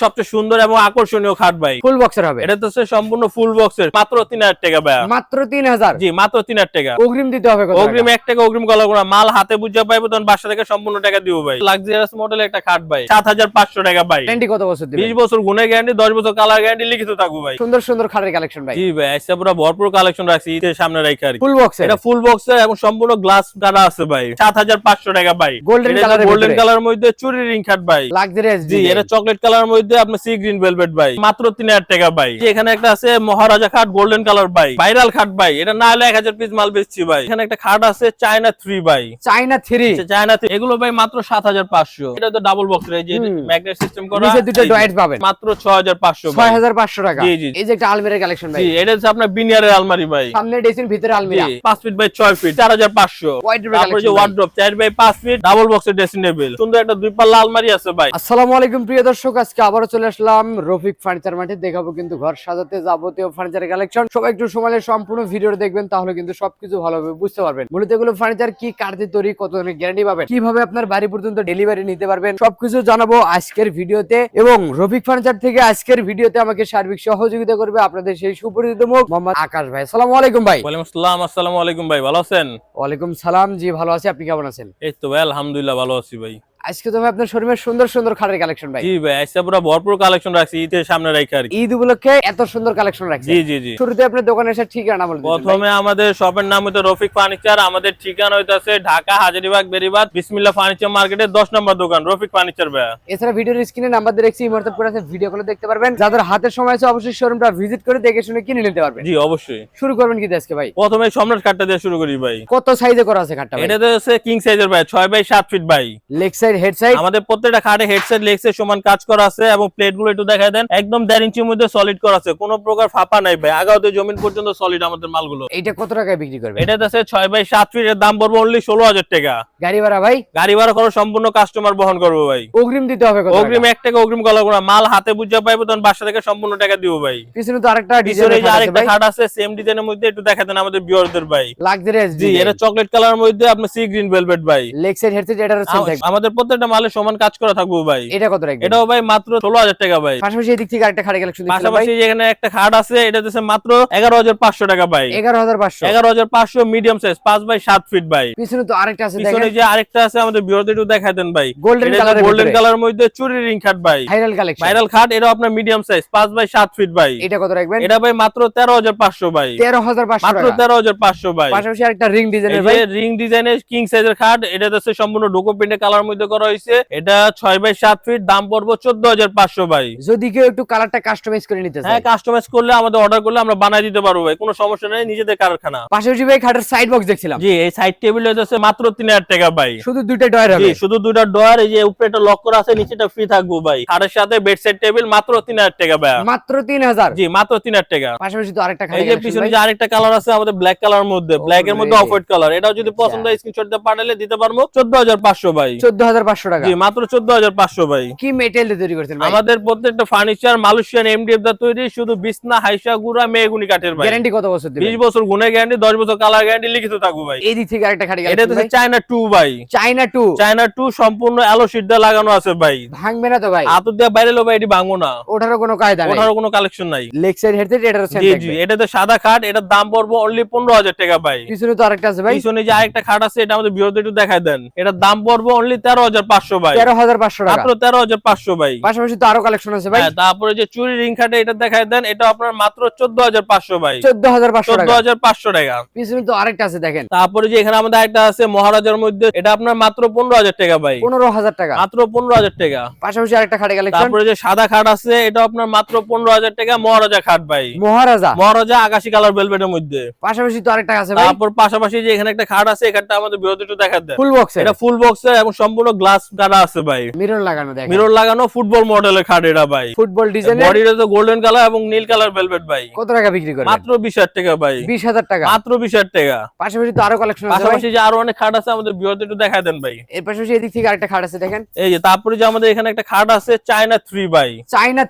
সবচেয়ে সুন্দর এবং আকর্ষণীয় খাট ভাই। ফুল বক্সের হবে? এটা তো সম্পূর্ণ ফুল বক্সের, মাত্র 3000 টাকা ভাই। মাত্র 3000? জি, মাত্র 3000 টাকা। অগ্রিম দিতে হবে কত? অগ্রিম 1 টাকা অগ্রিম করা কোনো মাল হাতে বুঝা পাইবো, তখন বাসা থেকে সম্পূর্ণ টাকা দিব ভাই। লাক্সারিয়াস মডেলের একটা খাট ভাই, 7500 টাকা ভাই। গ্যারান্টি কত বছর দিবেন? 20 বছর গুণের গ্যারান্টি, 10 বছর কালার গ্যারান্টি লিখিত থাকবো ভাই। সুন্দর সুন্দর খাটের কালেকশন ভাই। জি ভাই, আজকে পুরো ভরপুর কালেকশন রাখছি ঈদের সামনে রাখা। Full box? এটা ফুল বক্সের এবং সম্পূর্ণ গ্লাস করা আছে ভাই, 7500 টাকা ভাই। গোল্ডেন কালারের, গোল্ডেন কালারের মধ্যে চুরি রিং খাট ভাই, লাক্সারিয়াস। জি, এটা চকলেট কালারের মধ্যে আপনার সি গ্রিন ভেলভেট ভাই, মাত্র 3000 টাকা ভাই। এখানে একটা আছে মহারাজা খাট গোল্ডেন কালার ভাই, ভাইরাল খাট ভাই। এটা না হলে 1000 পিস মাল বেচছি ভাই। এখানে একটা খাট আছে চায়না 3 ভাই, চায়না 3। চায়না 3 এগুলো ভাই মাত্র 7500। এটা তো ডাবল বক্স রে, যে ম্যাগনেট সিস্টেম করা, নিচে দুটো ডয়েট পাবেন, মাত্র 6500 ভাই। 6500 টাকা। জি জি। এই যে একটা আলমারির কালেকশন ভাই। জি, এটা হচ্ছে আপনার বিনিয়ারের আলমারি ভাই, সামনে ড্রেসিং, ভিতরে আলমিরা। 5 ফিট বাই 6 ফিট, 4500। তারপরে যে ওয়ার্ড্রপ 4 বাই 5 ফিট, ডাবল বক্সের ড্রেসিং টেবিল, সুন্দর একটা দুই পাল্লা আলমারি আছে ভাই। আসসালামু আলাইকুম প্রিয় দর্শক, আজকে আবারো চলে আসলাম রফিক ফার্নিচার মার্টে। দেখাবো কিন্তু ঘর সাজাতে যাবতীয় ফার্নিচারের কালেকশন। সবাই একটু সময় সম্পূর্ণ ভিডিওটা দেখবেন, তাহলে কিন্তু সবকিছু ভালোভাবে বুঝতে পারবেন। মূলত এগুলো ফার্নিচার কি কাঠ দিয়ে তৈরি, কত ধরনের গ্যারান্টি পাবেন, কিভাবে আপনার বাড়ি পর্যন্ত ডেলিভারি নিতে পারবেন, সবকিছু জানাবো আজকের ভিডিওতে। এবং রফিক ফার্নিচার থেকে আজকের ভিডিওতে আমাকে সার্বিক সহযোগিতা করবে আপনাদের সেই সুপরিচিত মুখ মোহাম্মদ আকাশ ভাই। আসসালামু আলাইকুম ভাই। ওয়ালাইকুম আসসালাম। আসসালামু আলাইকুম ভাই, ভালো আছেন? ওয়ালাইকুম সালাম, জি ভালো আছি, আপনি কেমন আছেন? এই তো ভাই আলহামদুলিল্লাহ ভালো আছি ভাই। আজকে তো ভাই আপনার শোরুমে সুন্দর সুন্দর খাটের কালেকশন ভাই। জি ভাই, আজকে পুরো ভরপুর কালেকশন রাখছি ঈদের সামনে রাখা। ঈদ উপলক্ষে এত সুন্দর কালেকশন রাখছি। জি জি জি। শুরুতে আপনার দোকানে এসে ঠিকানা বলে দিন। প্রথমে আমাদের শপের নাম হচ্ছে রফিক ফার্নিচার। আমাদের ঠিকানা হইতাছে ঢাকা হাজারীবাগ বেরিবাদ বিসমিল্লাহ ফার্নিচার মার্কেটের 10 নম্বর দোকান রফিক ফার্নিচার ভাই। এছাড়া ভিডিওর স্ক্রিনে নাম্বার দিয়ে রাখছি, এই মুহূর্তে পুরো ভিডিও কলে দেখতে পারবেন। যাদের হাতের সময় আছে অবশ্যই শোরুমটা ভিজিট করে দেখে শুনে কিনে নিতে পারবেন। জি অবশ্যই। শুরু করবেন কি আজকে ভাই? প্রথমে সম্রাট খাটটা দিয়ে শুরু করি ভাই। কত সাইজে করা আছে খাটটা ভাই? এটাতে আছে কিং সাইজের ভাই, 6 বাই 7 ফিট ভাই। লেগ সাইড, হেড সাইড, আমাদের প্রত্যেকটা খাটে হেড সাইড লেগ সাইড সমান কাজ করা আছে এবং প্লেট গুলো একটু দেখায় দেন, একদম 1.5 ইঞ্চির মধ্যে সলিড করা আছে, কোনো প্রকার ফাঁপা নাই ভাই। আগাতে জমিন পর্যন্ত সলিড আমাদের মালগুলো। এইটা কত টাকায় বিক্রি করবেন? এটাতে আছে 6 বাই 7 ফিট, এর দাম পড়বে অনলি 16000 টাকা। গাড়ি ভাড়া ভাই? গাড়ি ভাড়া খরচ সম্পূর্ণ কাস্টমার বহন করবে ভাই। অগ্রিম দিতে হবে কত? অগ্রিম 1 টাকা অগ্রিম করা কোনো মাল হাতে বুঝা পাইবো, তখন বাসা থেকে সম্পূর্ণ টাকা দিব ভাই। পিছনে তো আরেকটা পিছনে যে ডিজাইন আরেকটা আছে খাট আছে সেম ডিজাইনের মধ্যে, একটু দেখা দেন আমাদের ভিউয়ারদের ভাই। লাক্সারিয়াস। জি, এটা চকলেট কালারের মধ্যে আপনার সি গ্রিন ভেলভেট ভাই। লেগ সাইড, হেড সাইড এটার সেম থাকবে। আমাদের প্রত্যেকটা মালে সমান কাজ করা থাকবে ভাই। এটা কত রাখবেন? এটাও ভাই মাত্র 16000 টাকা ভাই। পাশাপাশি এদিক থেকে আরেকটা খাটের কালেকশন দেখতে পাশাপাশি যেখানে একটা খাট আছে এটা হচ্ছে মাত্র 11500 টাকা ভাই। 11500? 11500 মিডিয়াম সাইজ 5 বাই 7 ফিট ভাই। পিছনে তো আরেকটা আছে দেখেন। পিছনে যে আরেকটা আছে আমাদের ভিউয়ারদের একটু দেখায় দেন ভাই। গোল্ডেন কালারের, গোল্ডেন কালারের মধ্যে চুরি রিং খাট ভাই, ভাইরাল কালেকশন। ভাইরাল খাট, এটা আপনার মিডিয়াম সাইজ 5 বাই 7 ফিট ভাই। এটা কত রাখবেন? এটা ভাই মাত্র 13500 ভাই। 13500 মাত্র টাকা। 13500 ভাই। পাশাপাশি আরেকটা রিং ডিজাইনের এই ভাই। যে রিং ডিজাইনের কিং সাইজের খাট, এটা হচ্ছে সম্পূর্ণ ডোকো প্রিন্টের কালার মধ্যে করা হয়েছে। এটা 6 বাই 7 ফিট, দাম পড়বে 14500 ভাই। যদি কেউ একটু কালারটা কাস্টমাইজ করে নিতে চায়, হ্যাঁ, কাস্টমাইজ করলে আমাদের অর্ডার করলে আমরা বানাই দিতে পারবো ভাই, কোনো সমস্যা নেই, নিজেদের কারখানা। পাশাপাশি ভাই খাটের সাইড বক্স দেখছিলাম। জি, এই সাইড টেবিল হচ্ছে মাত্র 3000 টাকা ভাই। শুধু দুইটা ডয়ার জি, হবে? শুধু দুইটা ডয়ার, এই যে উপরেটা লক করা আছে, নিচেটা ফ্রি থাকবে ভাই। খাটের সাথে বেড সাইড টেবিল মাত্র 3000 টাকা ভাই। মাত্র 3000? জি, মাত্র 3000 টাকা। পাশাপাশি তো আরেকটা এই যে পিছনে যে আরেকটা কালার আছে আমাদের ব্ল্যাক কালার মধ্যে, ব্ল্যাক এর মধ্যে অফ হোয়াইট কালার, এটাও যদি পছন্দ হয় স্ক্রিনশট দিয়ে পাঠালে দিতে পারবো 14500 ভাই। 14500 টাকা? জি, মাত্র 14500 ভাই। কি মেটেরিয়াল দিয়ে তৈরি করছেন ভাই? আমাদের প্রত্যেকটা ফার্নিচার মালয়েশিয়ান এমডিএফ দা তৈরি, শুধু বিছনা হাইসা গুড়া মেহগুনি কাঠের ভাই। গ্যারান্টি কত বছর দিবেন? 20 বছর গুণের গ্যারান্টি, 10 বছর কালার গ্যারান্টি লিখিত থাকবে ভাই। এই দিক থেকে আরেকটা খাট এটা হচ্ছে চায়না 2 ভাই। চায়না 2? চায়না 2 সম্পূর্ণ অ্যালো শীট দিয়ে লাগানো আছে ভাই। ভাঙবে না তো ভাই? আতর দিয়ে বাইরে লো ভাই, এটি ভাঙবো না, ওঠারও কোনো কায়দা নেই, ওঠারও কোনো কালেকশন নাই। লেগ সাইড, হেড সাইড এটার সেম জি থাকবে? জি, এটাতে সাদা খাট, এটার দাম পড়বে অনলি 15000 টাকা ভাই। পিছনে তো আরেকটা আছে ভাই? পিছনে যে আরেকটা খাট আছে এটা আমাদের ভিউয়ারদের একটু দেখায় দেন, এটার দাম পড়বে অনলি 13500 ভাই। 13500 টাকা? মাত্র 13500 ভাই। পাশাপাশি তো আরো কালেকশন আছে ভাই? হ্যাঁ, তারপরে যে চুরি রিং খাটে এটা দেখায় দেন, এটা আপনার মাত্র 14500 ভাই। 14500 টাকা? 14500 টাকা। পিছনে তো আরেকটা আছে দেখেন। তারপরে যে এখানে আমাদের একটা আছে মহারাজার মধ্যে, এটা আপনার মাত্র 15000 টাকা ভাই। 15000 টাকা? মাত্র 15000 টাকা। পাশাপাশি আরেকটা খাটে কালেকশন। তারপরে যে সাদা খাট আছে এটা আপনার মাত্র 15000 টাকা, মহারাজা খাট ভাই। মহারাজা? মহারাজা আকাশী কালার ভেলভেটের মধ্যে। পাশাপাশি তো আরেকটা আছে ভাই? তারপর পাশাপাশি যে এখানে একটা খাট আছে, এই খাটটা আমাদের বিরোধী একটু দেখা দেন। Full box? এটা ফুল বক্সের এবং সম্পূর্ণ গ্লাস করা আছে ভাই। মিরর লাগানো দেখেন। মিরর লাগানো ফুটবল মডেলের খাট এটা ভাই। Football design. বডিটা তো গোল্ডেন কালার এবং নীল কালার ভেলভেট ভাই। কত টাকা বিক্রি করবেন? মাত্র 20000 টাকা ভাই। 20000 টাকা? মাত্র 20000 টাকা। পাশাপাশি তো আরো কালেকশন আছে ভাই? পাশাপাশি যে আরো অনেক খাট আছে আমাদের বিরোধী একটু দেখা দেন ভাই। এর পাশাপাশি এদিক থেকে আরেকটা খাট আছে দেখেন। এই যে তারপরে যে আমাদের এখানে একটা খাট আছে চায়না 3 ভাই। চায়না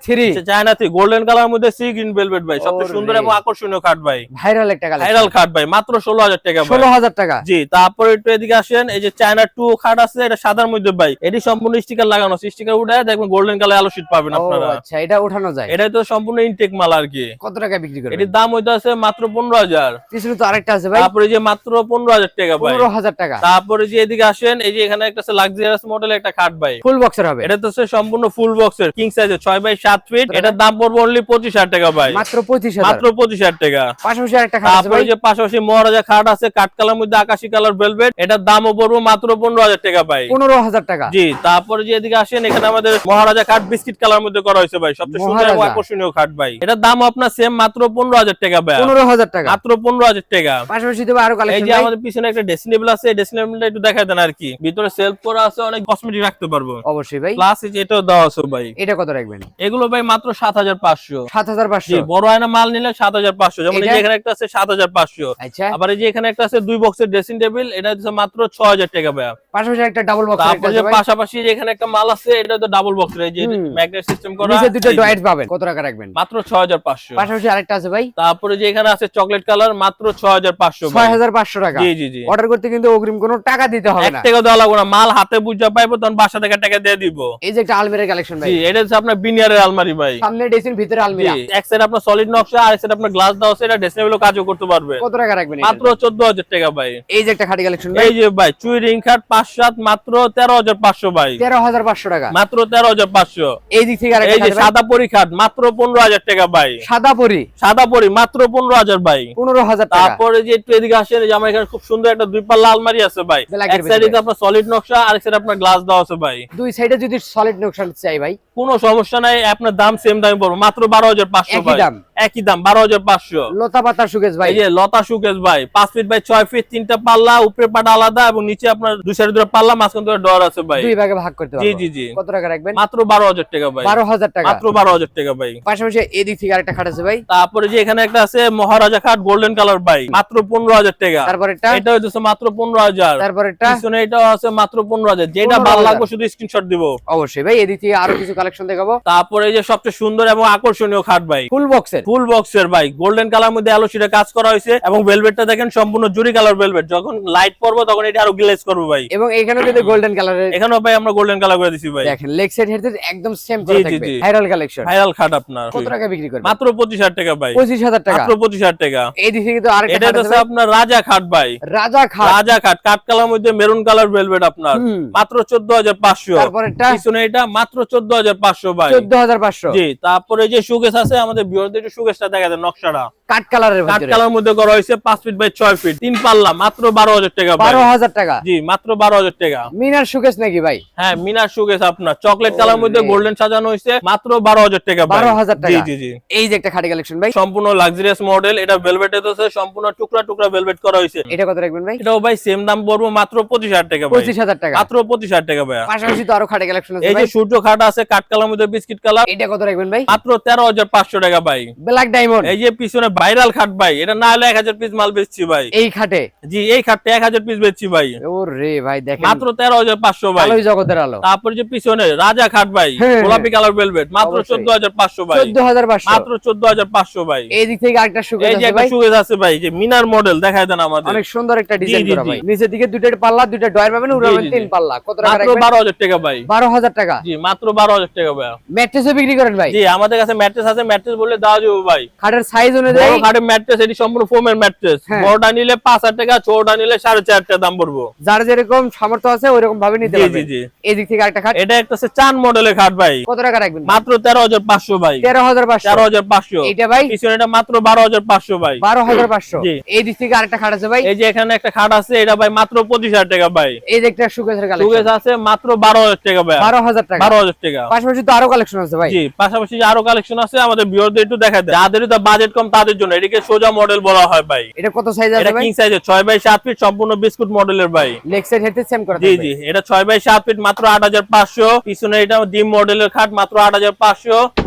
3? চায়না 3 গোল্ডেন কালার মধ্যে সি গ্রিন ভেলভেট ভাই, সবচেয়ে সুন্দর এবং আকর্ষণীয় খাট ভাই। ভাইরাল একটা কালেকশন। ভাইরাল খাট ভাই, মাত্র 16000 টাকা ভাই। 16000 টাকা? জি, তারপরে একটু এদিকে আসেন, এই যে চায়না 2 খাট আছে, এটা সাদার মধ্যে ভাই, এটি সম্পূর্ণ স্টিকার লাগানো, স্টিকার উঠায় দেখবেন গোল্ডেন কালার আলো শীট পাবেন ও আপনারা। আচ্ছা, এটা উঠানো যায়। এটা তো সম্পূর্ণ ইনটেক মাল আর কি। কত টাকা বিক্রি করবেন? এটির দাম হইতে আছে মাত্র 15,000। পিছনে তো আরেকটা আছে ভাই, তারপরে যে মাত্র 15,000 টাকা ভাই। 15,000 টাকা। তারপরে যে এদিকে আসেন, এই যে এখানে একটা আছে লাক্সারিয়াস মডেলের একটা খাট ভাই, ফুল বক্সের হবে। এটা তো সম্পূর্ণ ফুল বক্সের কিং সাইজের 6x7 ফিট। এটার দাম পড়বে অনলি 25,000 টাকা ভাই, মাত্র 25,000। মাত্র 25,000 টাকা। পাশাপাশি আরেকটা খাট আছে তারপরে ভাই, যে পাশাপাশি মহারাজা খাট আছে কাঠ কালার মধ্যে আকাশী কালার ভেলভেট, এটার দামও পড়বে মাত্র 15,000 টাকা ভাই। 15,000 টাকা। জি, তারপরে যে এদিকে আসেন, এখানে আমাদের মহারাজা খাট বিস্কিট কালার মধ্যে করা হয়েছে ভাই, সবচেয়ে সুন্দর এবং মহারাজা। আকর্ষণীয় খাট ভাই। এটার দাম আপনার সেম মাত্র 15,000 টাকা ভাই, 15,000 টাকা। মাত্র 15,000 টাকা। পাশাপাশি দেবো আরো এই কালেকশন যে ভাই। আমাদের পিছনে একটা ড্রেসিং টেবিল আছে, ড্রেসিং টেবিলটা একটু দেখায় দেন আর কি। ভিতরে সেলফ করা আছে, অনেক কসমেটিক রাখতে পারবো। অবশ্যই ভাই। প্লাস এই যে এটাও দেওয়া আছে ভাই। এটা কত রাখবেন? এগুলো ভাই মাত্র 7,500। 7,500। জি, বড় আয়না মাল নিলে 7,500। যেমন এই যে এখানে একটা আছে 7,500। আচ্ছা, আবার এই যে এখানে একটা আছে 2 বক্সের ড্রেসিং টেবিল, এটা হচ্ছে মাত্র 6,000 টাকা ভাই। পাশাপাশি একটা ডাবল বক্স তারপরে যে পাশাপাশি যে এখানে একটা মাল আছে, এটা তো ডাবল বক্সের, এই যে ম্যাগনেট সিস্টেম করা, নিচে দুটো এই যে ডয়েট পাবেন। কত টাকা রাখবেন? মাত্র 6,500। পাশাপাশি আরেকটা আছে ভাই, তারপরে যে এখানে আছে চকলেট কালার, মাত্র 6,500 ভাই। 6,500 টাকা। জি জি জি, অর্ডার করতে কিন্তু অগ্রিম কোনো টাকা দিতে হবে 1 না। টাকা দেওয়া লাগবে না, মাল হাতে বুঝা পাইবো তখন বাসা থেকে টাকা দিয়ে দিব। এই যে একটা আলমিরার কালেকশন ভাই, জি, এটা হচ্ছে আপনার বিনিয়ারের আলমারি ভাই। সামনে ড্রেসিং ভিতরে আলমিরা। জি, এক সাইড আপনার সলিড নকশা, আর এক সাইড আপনার গ্লাস দেওয়া আছে, এটা ড্রেসিং টেবিলও কাজও করতে পারবে। কত টাকা রাখবেন? মাত্র 14,000 টাকা ভাই। এই যে একটা খাটি কালেকশন ভাই, এই যে ভাই চুই রিং খাট 5-7 মাত্র 13,500 ভাই, 13,500 টাকা। মাত্র 13,500। এই দিক থেকে এই আরেকটা যে খাট ভাই, সাদা পরি খাট মাত্র 15,000 টাকা ভাই। সাদা পরি সাদা পরি মাত্র 15,000 ভাই। 15,000 টাকা। তারপরে যে একটু এদিকে আসেন, এই যে আমার এখানে খুব সুন্দর একটা 2 পাল্লা আলমারি আছে ভাই। Black এক এর সাইডে ভিতরে। আপনার সলিড নকশা, আর এক সাইডে আপনার গ্লাস দেওয়া আছে ভাই। দুই সাইডে যদি সলিড নকশা চাই ভাই, কোনো সমস্যা নাই, আপনার দাম সেম দামে পড়বে, মাত্র 12,500 একই ভাই। দাম। একই দাম 12,500। লতা পাতা সুকেশ ভাই, এই যে লতা সুকেশ ভাই 5 ফিট বাই 6 ফিট, 3টা পাল্লা, উপরে পাটা আলাদা এবং নিচে আপনার দুই সাইডে দুটো পাল্লা, মাঝখানে দুটো ডোর আছে ভাই। দুই ভাগে ভাগ করতে জি পারবো। জি জি, কত টাকা রাখবেন? মাত্র 12,000 টাকা ভাই। 12,000 টাকা। মাত্র 12,000 টাকা ভাই। পাশাপাশি এই দিক থেকে আরেকটা খাট আছে ভাই, তারপরে যে এখানে একটা আছে মহারাজা খাট গোল্ডেন কালার ভাই, মাত্র 15,000 টাকা। তারপর এটা, এটা হচ্ছে মাত্র 15,000। তারপর এটা, পিছনে এটাও আছে মাত্র 15,000। যেটা 15,000 ভালো লাগবে শুধু স্ক্রিনশট দিব। অবশ্যই ভাই। এই দিক থেকে আরো কিছু কালেকশন দেখাবো। তারপরে এই যে সবচেয়ে সুন্দর এবং আকর্ষণীয় খাট ভাই, ফুল বক্সের, ফুল বক্সের ভাই, গোল্ডেন কালার মধ্যে আলো শিটে কাজ করা হয়েছে এবং ভেলভেটটা দেখেন সম্পূর্ণ জুরি কালার ভেলভেট। যখন লাইট পড়বে তখন এটা আরো গ্লেজ করবে ভাই। এবং এখানেও কিন্তু গোল্ডেন কালারের, এখানেও ভাই আমরা গোল্ডেন কালার করে দিছি ভাই। দেখেন লেগ সাইড হেড একদম সেম জি, করে জি, থাকবে। জি। Viral collection. ভাইরাল খাট আপনার কত টাকা বিক্রি করবেন? মাত্র 25,000 টাকা ভাই। 25,000 টাকা। মাত্র 25,000 টাকা। এই দিক থেকে তো আরেকটা এটা খাট আছে হচ্ছে ভাই, আপনার রাজা খাট ভাই। রাজা খাট। রাজা খাট কাঠ কালার মধ্যে মেরুন কালার ভেলভেট আপনার, মাত্র 14,500। তারপর এটা পিছনে এটা মাত্র 14,500 ভাই। 14,500। জি, তারপরে যে সুকেস আছে আমাদের ভিউয়ারদের একটু সুকেসটা দেখা দেন, নকশাটা কাট কালারের কাঠ ভিতরে কালার মধ্যে করা হয়েছে 5 ফিট বাই 6 ফিট, 3 পাল্লা, মাত্র 12,000 টাকা ভাই। 12,000 টাকা। জি, মাত্র 12,000 টাকা। মিনার সুকেশ নাকি ভাই? হ্যাঁ, মিনার সুকেস আপনার চকলেট কালার মধ্যে ওরে। গোল্ডেন সাজানো হয়েছে, মাত্র 12,000 টাকা ভাই। 12,000 টাকা। জি জি জি, এই যে একটা খাটি কালেকশন ভাই, সম্পূর্ণ লাক্সারিয়াস মডেল। এটা ভেলভেটে আছে, সম্পূর্ণ টুকরা টুকরা ভেলভেট করা হয়েছে। এটা কত রাখবেন ভাই? এটাও ভাই সেম দাম পড়বে মাত্র 25,000 টাকা ভাই। 25,000 টাকা। মাত্র 25,000 টাকা ভাই। পাশাপাশি তো আরো খাটি কালেকশন আছে এই যে ভাই, সূর্য খাট আছে কাঠ কালার মধ্যে বিস্কিট কালার, এটা কত রাখবেন ভাই? মাত্র 13,500 টাকা ভাই। Black diamond. এই যে পিছনে ভাইরাল খাট ভাই, এটা না হলে 1000 পিস মাল বেচছি ভাই। এই খাটে জি, এই খাটটা 1000 পিস বেচছি ভাই, ওরে ভাই দেখেন, মাত্র 13,500 ভাই। আলোই জগতের আলো। তারপর যে পিছনে রাজা খাট ভাই, হ্যাঁ, গোলাপি কালার ভেলভেট, মাত্র অবশ্যই। 14,500 ভাই। 14,500। মাত্র 14,500 ভাই। এই দিক থেকে আরেকটা সুকেশ এই যে আছে একটা ভাই, সুকেস আছে ভাই, যে মিনার মডেল দেখায় দেন আমাদের, অনেক সুন্দর একটা ডিজাইন জি, করা জি। ভাই। নিচের দিকে দুটো পাল্লা, দুটো ডয়ার পাবেন, উপরে জি, পাবেন জি, তিন জি। পাল্লা। কত টাকা মাত্র রাখবেন? 12,000 টাকা ভাই। 12,000 টাকা। জি, মাত্র 12,000 টাকা ভাই। ম্যাট্রেসও বিক্রি করেন ভাই? জি, আমাদের কাছে ম্যাট্রেস আছে, ম্যাট্রেস বললে দেওয়া যাবে ভাই। খাটের সাইজ অনুযায়ী বড় খাটের ম্যাট্রেস, এটি সম্পূর্ণ ফোমের ম্যাট্রেস। হ্যাঁ। বড়টা নিলে 5,000 টাকা, ছোটটা নিলে 4,500 টাকা দাম পড়বো। যার যেরকম সামর্থ্য আছে ওইরকম ভাবে নিতে জি, পারবেন। জি, জি। এই দিক থেকে আরেকটা খাট, এটা একটা হচ্ছে চান মডেলের খাট ভাই, কত টাকা রাখবেন? মাত্র 13,500 ভাই। 13,500। 13,500। এইটা ভাই পিছনে এটা মাত্র 12,500 ভাই। 12,500। জি। এই দিক থেকে আরেকটা খাট আছে ভাই, এই যে এখানে একটা খাট আছে, এটা ভাই মাত্র 25,000 টাকা ভাই। এই যে একটা সুকেশের কালেকশন, সুকেস আছে মাত্র 12,000 টাকা ভাই। 12,000 টাকা। 12,000 টাকা। পাশাপাশি তো আরো কালেকশন আছে ভাই, জি, পাশাপাশি যে আরো কালেকশন আছে আমাদের ভিউয়ারদের একটু দেখা দেয়, যাদের তো বাজেট কম তাদের জন্য। এটাকে সোজা মডেল বলা হয় ভাই। এটা কত সাইজ এটা আছে ভাই? কিং সাইজের 6x7 ফিট, সম্পূর্ণ বিস্কুট মডেলের ভাই। লেগ সাইড হেড সেম করা জি থাকবে। জি, এটা 6x7 ফিট, মাত্র 8,500। পিছনে এটা ডিম মডেলের খাট, মাত্র 8,500।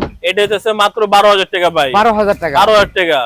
এটা হচ্ছে মাত্র 12,000 টাকা ভাই। 12,000 টাকা। 12,000 টাকা।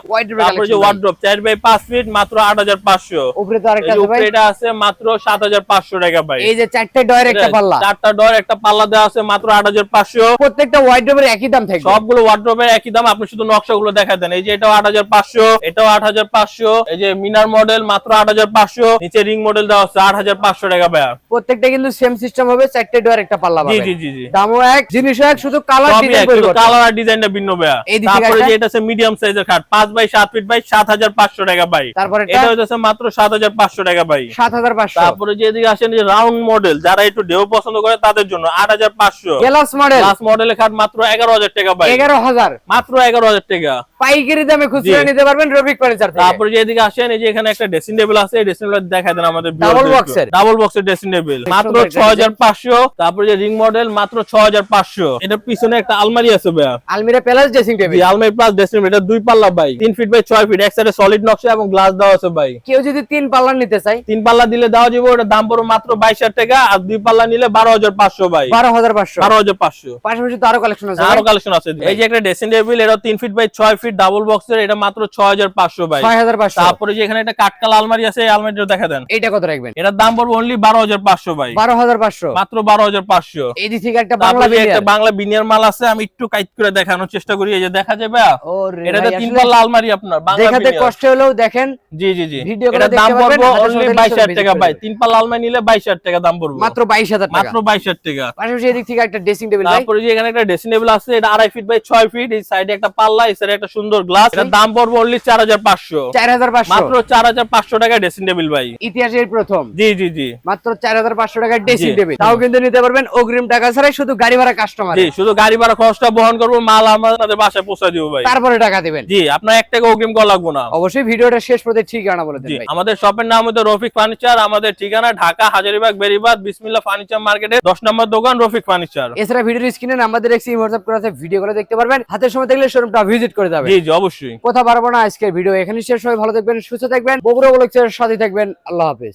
তারপরে যে ওয়ার্ড্রপ 4x5 ফিট মাত্র 8,500। উপরে তো আরেকটা আছে ভাই, উপরে এটা আছে মাত্র 7,500 টাকা ভাই। এই যে 4টে ডয়ের একটা পাল্লা, 4টা ডোর একটা পাল্লা দেওয়া আছে মাত্র 8,500। প্রত্যেকটা ওয়ার্ড্রোবের একই দাম থাকবে, সবগুলো ওয়ার্ড্রোবের একই দাম, আপনি শুধু নকশাগুলো দেখা দেন। এই যে এটাও 8,500, এটাও 8,500, এই যে মিনার মডেল মাত্র 8,500, নিচে রিং মডেল দেওয়া আছে 8,500 টাকা ভাই। প্রত্যেকটা কিন্তু সেম সিস্টেম হবে, 4টে ডয়ের একটা পাল্লা জি পাবেন। জি জি জি। দামও এক, জিনিসও এক, শুধু কালার ডিজাইন সবই পরিবর্তন। কালার আর ডিজাইনটা ভিন্ন ভাই। এই দিকে তারপরে একটা- যে এটা আছে মিডিয়াম সাইজের খাট 5x7 ফিট ভাই 7,500 টাকা ভাই। তারপরে এটা হচ্ছে মাত্র 7,500 টাকা ভাই। 7,500। তারপরে যে এদিকে আসেন যে রাউন্ড মডেল, যারা একটু ঢেউ পছন্দ করে তাদের জন্য 8,500। গ্লাস মডেল, গ্লাস মডেলের খাট মাত্র 11,000 টাকা ভাই। 11,000 মাত্র 11,000 টাকা। পাইকারি দামে খুচরা জি। নিতে পারবেন রফিক ফার্নিচার থেকে। তারপরে যে এদিকে আসেন, এই যে এখানে একটা ড্রেসিং টেবিল আছে, এই ড্রেসিং টেবিল দেখায় দেন আমাদের Double box এর? ডাবল বক্সের ড্রেসিং টেবিল মাত্র সুন্দর একটা 6,500। তারপরে যে রিং মডেল মাত্র 6,500। এটার পিছনে একটা আলমারি আছে ভাই। আলমিরা প্লাস ড্রেসিং টেবিল। আলমারি প্লাস ড্রেসিং টেবিল, এটা দুই পাল্লা ভাই, 3 ফিট বাই 6 ফিট, এক সাইডে সলিড নকশা এবং গ্লাস দেওয়া আছে ভাই। কেউ যদি 3 পাল্লা নিতে চায়, 3 পাল্লা দিলে দেওয়া যাবে, ওটার দাম পড়বে মাত্র 22,000 টাকা, আর 2 পাল্লা নিলে 12,500 ভাই। 12,500। 12,500। পাশাপাশি তো আরো কালেকশন আছে আরো কালেকশন আছে। এই যে একটা ড্রেসিং টেবিল, এটা 3 ফিট বাই 6 ফিট ডাবল বক্সের, এটা মাত্র 6,500 ভাই। 6,500। তারপরে যে এখানে একটা কাঠকালা আলমারি আছে, এই আলমারিটা দেখা দেন। এইটা কত রাখবেন? এটার দাম পড়বে অনলি 12,500 ভাই। 12,500। মাত্র 12,500। এই দিক থেকে একটা বাংলা তারপরে একটা বিনিয়ার। বাংলা বিনিয়ার মাল আছে, আমি একটু কাইট করে দেখানোর চেষ্টা করি। এই যে দেখা যাবে, ওরে এটাতে ভাই, 3 আসলে পাল্লা আলমারি আপনার বাংলা দেখাতে বিনিয়ার। কষ্ট হলেও দেখেন, জি জি জি। ভিডিও করে এটার দেখতে দাম পারবেন, পড়বে হাতের অনলি সাথে 22,000 visit টাকা করে ভাই। দেবেন। 3 পাল্লা আলমারি নিলে 22,000 টাকা দাম পড়বে। মাত্র 22,000 টাকা। মাত্র 22,000 টাকা। পাশাপাশি এদিক থেকে একটা ড্রেসিং টেবিল ভাই। তারপরে যে এখানে একটা ড্রেসিং টেবিল আছে, এটা 2.5 ফিট বাই 6 ফিট, এই সাইডে একটা পাল্লা, এই সাইডে একটা সুন্দর গ্লাস, এটার দাম পড়বে অনলি 4,500। 4,500। মাত্র 4,500 টাকা ড্রেসিং টেবিল ভাই। ইতিহাসের প্রথম জি জি জি মাত্র 4,500 টাকার ড্রেসিং জি। টেবিল। তাও কিন্তু নিতে পারবেন অগ্রিম টাকা ছাড়াই, শুধু গাড়ি ভাড়া কাস্টমার। জি, শুধু গাড়ি ভাড়া খরচটা বহন করবো, মাল আমাদের বাসায় পৌঁছে দিব ভাই। তারপরে টাকা দিবেন। জি, আপনার 1 টাকা অগ্রিম করা লাগবে না। অবশ্যই ভিডিওটা শেষ পর্যন্ত ঠিকানা বলে দেন জি, ভাই। আমাদের শপের নাম হচ্ছে রফিক ফার্নিচার। আমাদের ঠিকানা ঢাকা হাজারীবাগ বেরিবাদ বিসমিল্লাহ ফার্নিচার মার্কেটে 10 নম্বর দোকান রফিক ফার্নিচার। এছাড়া ভিডিওর স্ক্রিনে নাম্বার দেখছি, হোয়াটসঅ্যাপ করে আছে, ভিডিও করে দেখতে পারবেন। হাতের সময় দেখলে শোরুমটা ভিজিট করে যাবেন। জি জি অবশ্যই। কথা বাড়াবো না, আজকের ভিডিও এখানে শেষ। সবাই ভালো থাকবেন, সুস্থ থাকবেন, বগুড়া ব্লগসের সাথে থাকবেন। আল্লাহ হাফেজ।